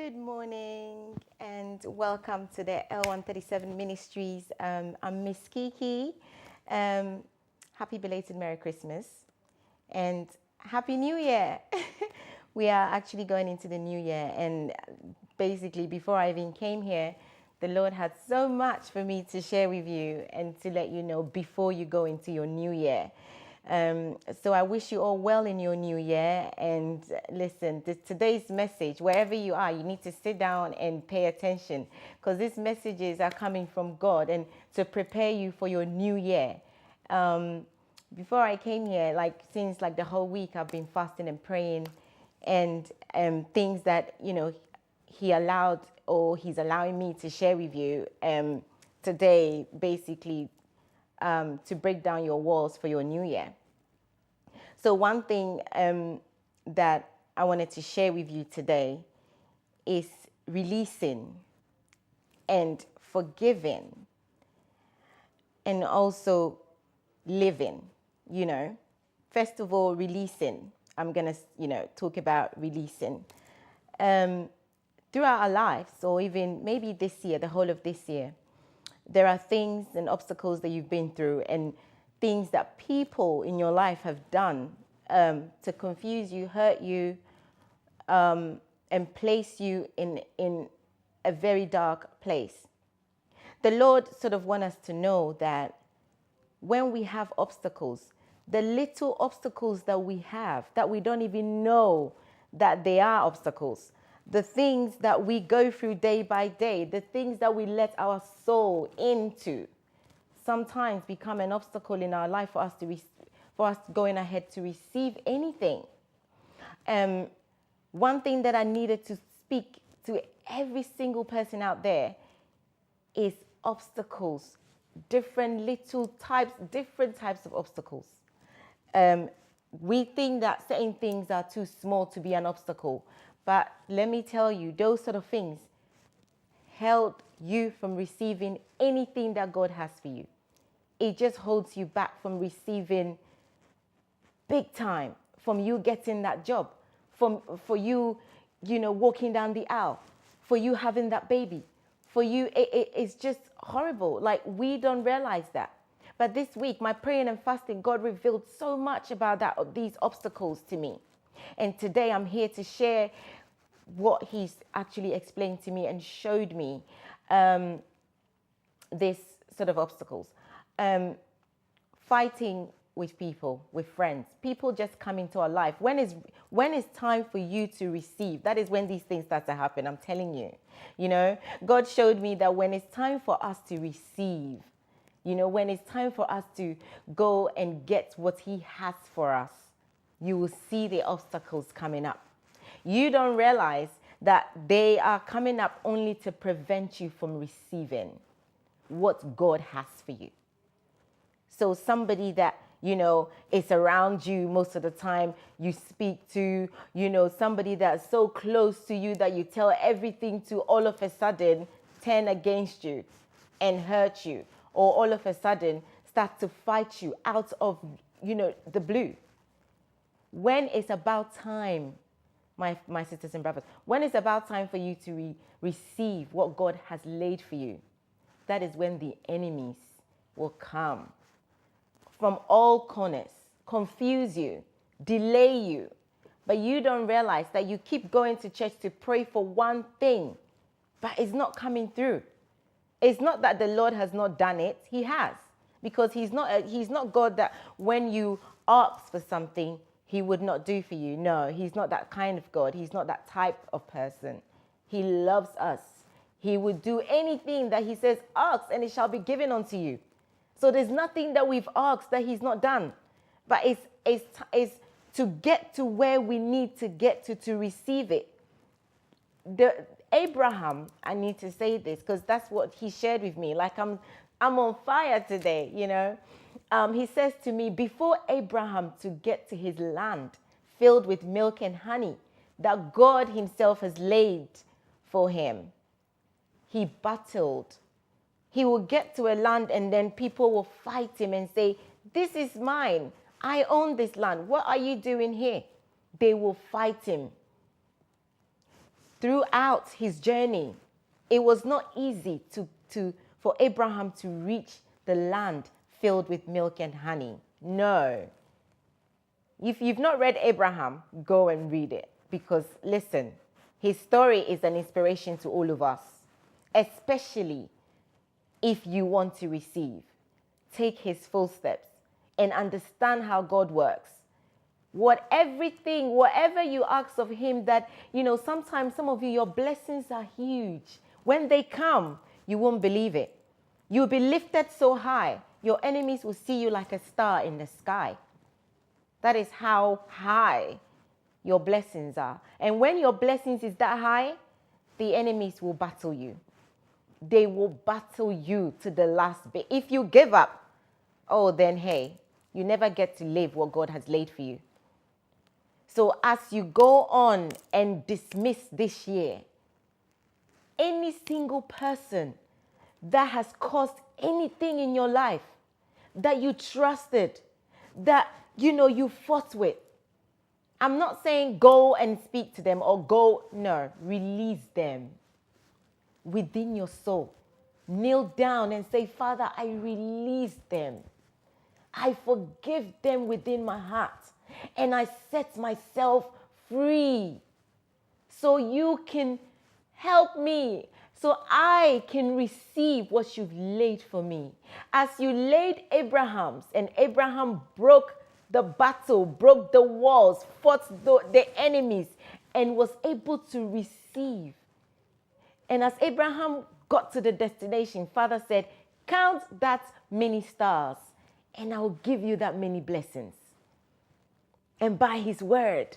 Good morning and welcome to the L137 Ministries. I'm Miss Kiki. Happy belated Merry Christmas and Happy New Year. We are actually going into the new year, and basically before I even came here, the Lord had so much for me to share with you and to let you know before you go into your new year. So I wish you all well in your new year. And listen, today's message, wherever you are, you need to sit down and pay attention, because these messages are coming from God and to prepare you for your new year. Before I came here, since the whole week, I've been fasting and praying, and things that He allowed, or He's allowing me to share with you today, basically to break down your walls for your new year. So one thing that I wanted to share with you today is releasing and forgiving, and also living. First of all, releasing. I'm gonna talk about releasing. Throughout our lives, or even maybe this year, the whole of this year, there are things and obstacles that you've been through, and things that people in your life have done to confuse you, hurt you, and place you in a very dark place. The Lord sort of wants us to know that when we have obstacles, the little obstacles that we have, that we don't even know that they are obstacles, the things that we go through day by day, the things that we let our soul into, sometimes become an obstacle in our life for us going ahead to receive anything. One thing that I needed to speak to every single person out there is obstacles, different types of obstacles. We think that certain things are too small to be an obstacle, but let me tell you, those sort of things held you from receiving anything that God has for you. It just holds you back from receiving big time, from you getting that job, for you, walking down the aisle, for you having that baby, for you, it's just horrible. We don't realize that. But this week, my praying and fasting, God revealed so much about these obstacles to me. And today I'm here to share what He's actually explained to me and showed me this sort of obstacles. Fighting with people, with friends. People just come into our life. When it's time for you to receive, that is when these things start to happen. I'm telling you. God showed me that when it's time for us to receive, when it's time for us to go and get what He has for us, you will see the obstacles coming up. You don't realize that they are coming up only to prevent you from receiving what God has for you. So somebody that, is around you most of the time, you speak to, somebody that's so close to you that you tell everything to, all of a sudden turn against you and hurt you, or all of a sudden start to fight you out of, the blue. When it's about time, my sisters and brothers, when it's about time for you to receive what God has laid for you, that is when the enemies will come from all corners, confuse you, delay you. But you don't realize that you keep going to church to pray for one thing, but it's not coming through. It's not that the Lord has not done it. He has. Because He's not God that when you ask for something, He would not do for you. No, He's not that kind of God. He's not that type of person. He loves us. He would do anything that He says, ask, and it shall be given unto you. So there's nothing that we've asked that He's not done. But it's to get to where we need to get to receive it. Abraham, I need to say this because that's what he shared with me. I'm on fire today, He says to me, before Abraham to get to his land filled with milk and honey that God Himself has laid for him, he battled. He will get to a land and then people will fight him and say, this is mine. I own this land. What are you doing here? They will fight him. throughout his journey, it was not easy for Abraham to reach the land filled with milk and honey. No. If you've not read Abraham, go and read it. Because listen, his story is an inspiration to all of us, especially if you want to receive. Take his full steps and understand how God works. Whatever you ask of him, that, sometimes some of you, your blessings are huge. When they come, you won't believe it. You'll be lifted so high, your enemies will see you like a star in the sky. That is how high your blessings are. And when your blessings is that high, the enemies will battle you. They will battle you to the last bit. If you give up, then hey, you never get to live what God has laid for you. So as you go on and dismiss this year, any single person that has caused anything in your life that you trusted, that, you fought with, I'm not saying go and speak to them no, release them within your soul. Kneel down and say, Father, I release them. I forgive them within my heart. And I set myself free so you can help me, so I can receive what you've laid for me. As you laid Abraham's, and Abraham broke the battle, broke the walls, fought the enemies, and was able to receive. And as Abraham got to the destination, Father said, count that many stars, and I will give you that many blessings. And by his word,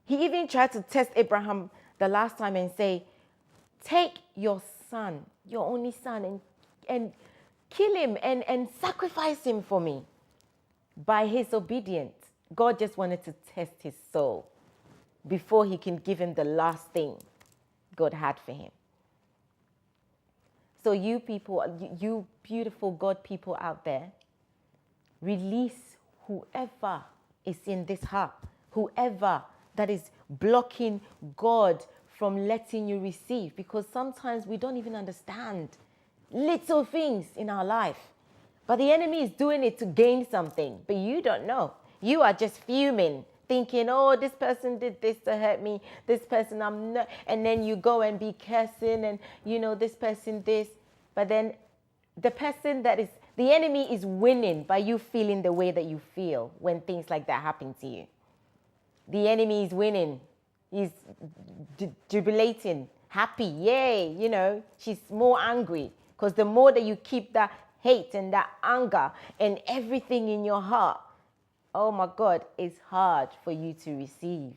he even tried to test Abraham the last time and say, take your son, your only son, and kill him and sacrifice him for me. By his obedience, God just wanted to test his soul before he can give him the last thing God had for him. So you people, you beautiful God people out there, release whoever is in this heart, whoever that is blocking God from letting you receive, because sometimes we don't even understand little things in our life, but the enemy is doing it to gain something, but you don't know. You are just fuming, thinking, this person did this to hurt me, this person I'm not, and then you go and be cursing and this person this, but then the person the enemy is winning by you feeling the way that you feel when things like that happen to you. The enemy is winning. He's jubilating, happy, yay, she's more angry. Because the more that you keep that hate and that anger and everything in your heart, oh my God, it's hard for you to receive.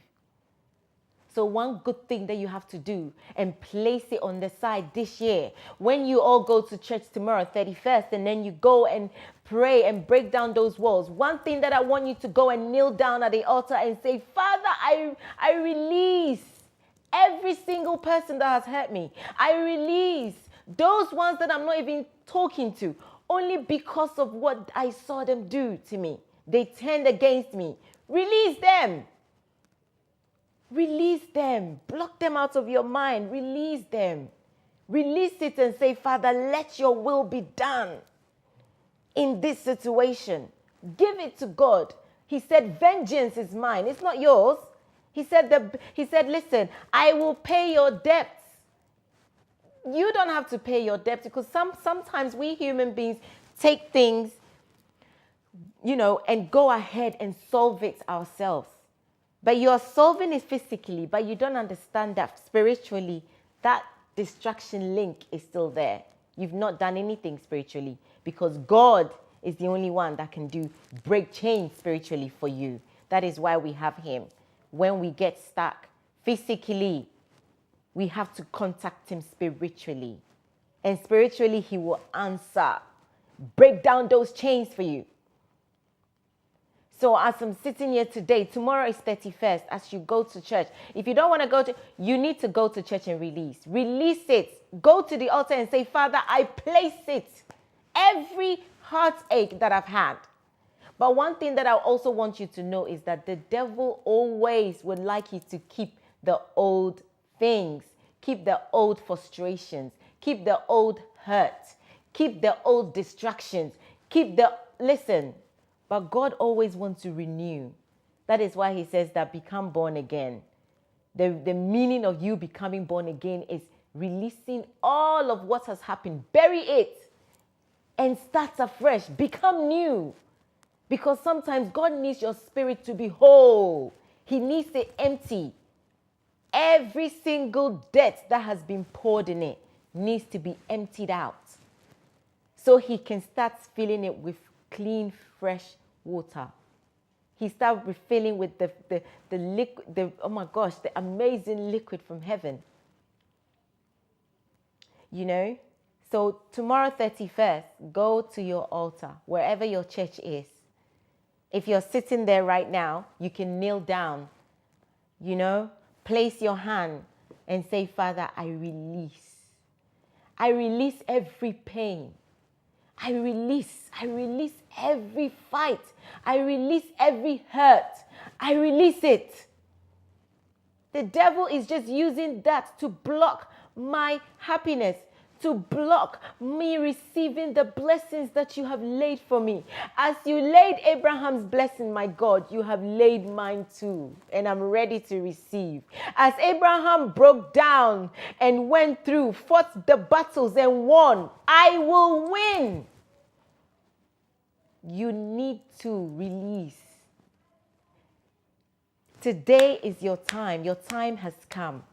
So one good thing that you have to do and place it on the side this year, when you all go to church tomorrow, 31st, and then you go and pray and break down those walls, one thing that I want you to go and kneel down at the altar and say, Father, I release every single person that has hurt me. I release those ones that I'm not even talking to, only because of what I saw them do to me. They turned against me. Release them. Release them. Block them out of your mind. Release them. Release it and say, Father, let your will be done in this situation. Give it to God. He said, vengeance is mine. It's not yours. He said, listen, I will pay your debts. You don't have to pay your debts, because sometimes we human beings take things, and go ahead and solve it ourselves. But you are solving it physically, but you don't understand that spiritually, that distraction link is still there. You've not done anything spiritually, because God is the only one that can break chains spiritually for you. That is why we have him. When we get stuck physically, we have to contact him spiritually. And spiritually, he will answer. Break down those chains for you. So as I'm sitting here today, tomorrow is 31st, as you go to church. If you don't want to go you need to go to church and release. Release it. Go to the altar and say, Father, I place it. Every heartache that I've had. But one thing that I also want you to know is that the devil always would like you to keep the old things. Keep the old frustrations. Keep the old hurt. Keep the old distractions. Listen, but God always wants to renew. That is why he says that become born again. The meaning of you becoming born again is releasing all of what has happened. Bury it and start afresh. Become new. Because sometimes God needs your spirit to be whole. He needs it empty. Every single debt that has been poured in it needs to be emptied out, so he can start filling it with clean, fresh water. He starts refilling with the liquid, oh my gosh, the amazing liquid from heaven. You know? So tomorrow 31st, go to your altar, wherever your church is. If you're sitting there right now, you can kneel down, you know, place your hand and say, Father, I release every pain. I release every fight. I release every hurt. I release it. The devil is just using that to block my happiness, to block me receiving the blessings that you have laid for me. As you laid Abraham's blessing, my God, you have laid mine too, and I'm ready to receive. As Abraham broke down and went through, fought the battles and won, I will win. You need to release. Today is your time. Your time has come.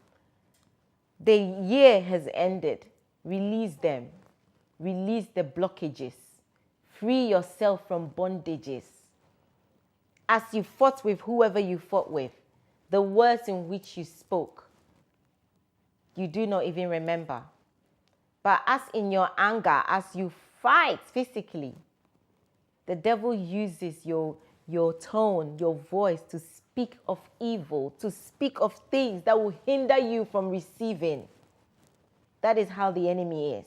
The year has ended. Release them. Release the blockages. Free yourself from bondages. As you fought with whoever you fought with, the words in which you spoke, you do not even remember. But as in your anger, as you fight physically, the devil uses your tone, your voice to speak of evil, to speak of things that will hinder you from receiving. That is how the enemy is.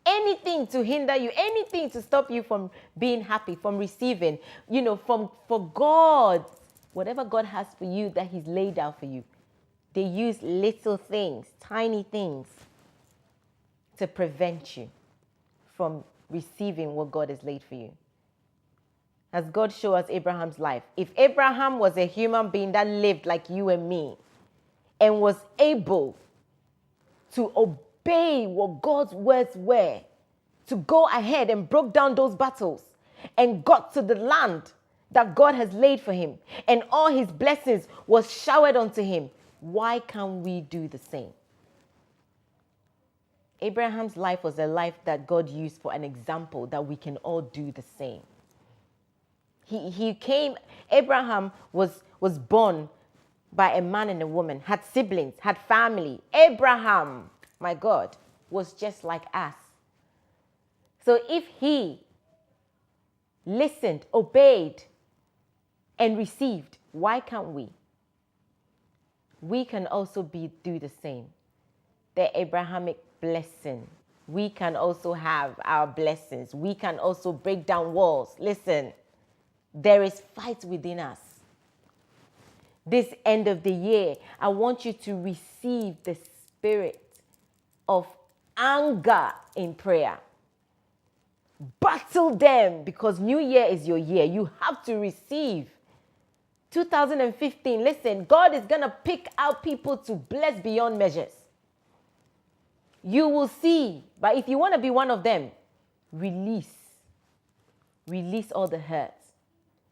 Anything to hinder you, anything to stop you from being happy, from receiving, for God, whatever God has for you that he's laid out for you. They use little things, tiny things to prevent you from receiving what God has laid for you. As God showed us Abraham's life. If Abraham was a human being that lived like you and me and was able to obey what God's words were, to go ahead and broke down those battles and got to the land that God has laid for him, and all his blessings was showered onto him, why can't we do the same? Abraham's life was a life that God used for an example that we can all do the same. Abraham was born by a man and a woman, had siblings, had family. Abraham, my God, was just like us. So if he listened, obeyed, and received, why can't we? We can also do the same. The Abrahamic blessing. We can also have our blessings. We can also break down walls. Listen. There is fight within us. This end of the year, I want you to receive the spirit of anger in prayer. Battle them, because New Year is your year. You have to receive. 2015, listen, God is going to pick out people to bless beyond measures. You will see. But if you want to be one of them, release. Release all the hurt.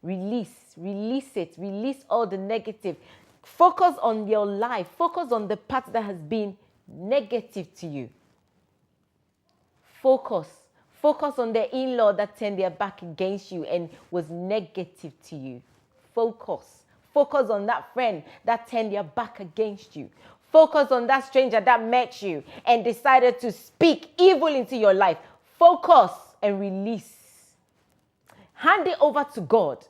Release it. Release all the negative. Focus on your life. Focus on the part that has been negative to you. Focus on the in-law that turned their back against you and was negative to you. Focus on that friend that turned their back against you. Focus on that stranger that met you and decided to speak evil into your life. Focus and release. Hand it over to God.